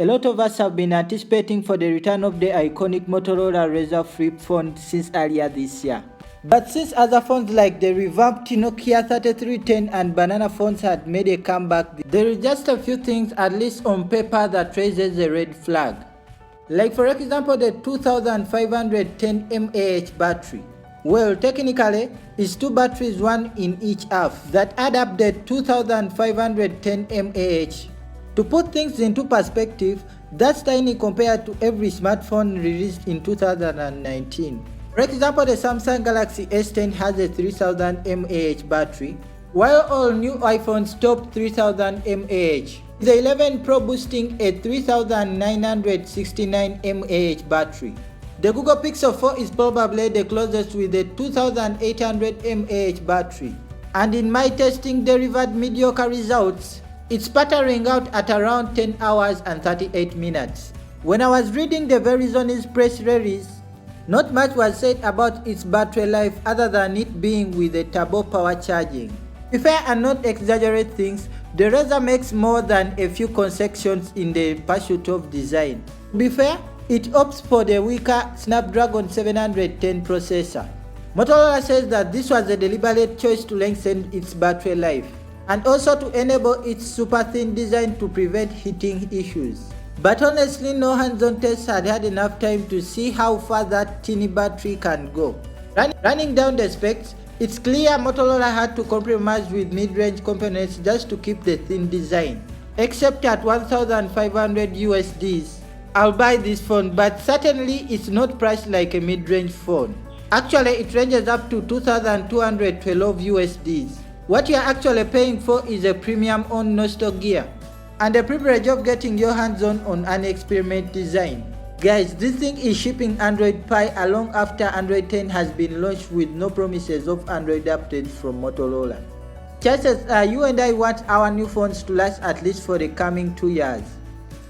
A lot of us have been anticipating for the return of the iconic Motorola Razr flip phone since earlier this year. But since other phones like the revamped Nokia 3310 and Banana phones had made a comeback, there is just a few things, at least on paper, that raises a red flag. Like for example the 2510 mAh battery. Well, technically, it's two batteries, one in each half, that add up the 2510 mAh. To put things into perspective, that's tiny compared to every smartphone released in 2019. For example, the Samsung Galaxy S10 has a 3000 mAh battery, while all new iPhones top 3000 mAh. The 11 Pro boasting a 3969 mAh battery. The Google Pixel 4 is probably the closest with a 2800 mAh battery. And in my testing delivered mediocre results, it's sputtering out at around 10 hours and 38 minutes. When I was reading the Verizon's press release, not much was said about its battery life other than it being with a turbo power charging. If I and not exaggerate things, the Razr makes more than a few concessions in the pursuit of design. To be fair, it opts for the weaker Snapdragon 710 processor. Motorola says that this was a deliberate choice to lengthen its battery life, and also to enable its super thin design to prevent heating issues. But honestly, no hands-on tests had enough time to see how far that teeny battery can go. Running down the specs, it's clear Motorola had to compromise with mid-range components just to keep the thin design. Except at 1500 USDs. I'll buy this phone, but certainly it's not priced like a mid-range phone. Actually, it ranges up to 2212 USDs. What you're actually paying for is a premium on nostalgia and the privilege of getting your hands on an experiment design. Guys, this thing is shipping Android Pie along after Android 10 has been launched with no promises of Android updates from Motorola. Chances are you and I want our new phones to last at least for the coming 2 years.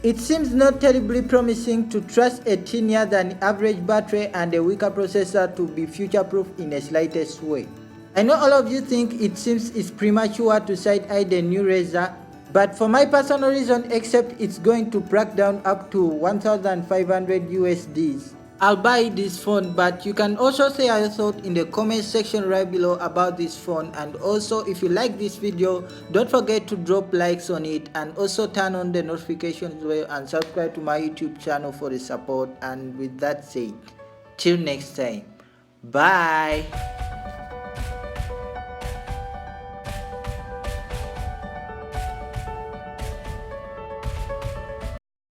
It seems not terribly promising to trust a thinner than average battery and a weaker processor to be future-proof in the slightest way. I know all of you think it seems it's premature to side-eye the new Razr, but for my personal reason, except it's going to crack down up to 1500 USDs, I'll buy this phone. But you can also say your thought in the comment section right below about this phone, and also if you like this video, don't forget to drop likes on it and also turn on the notifications bell and subscribe to my YouTube channel for the support. And with that said, till next time, bye.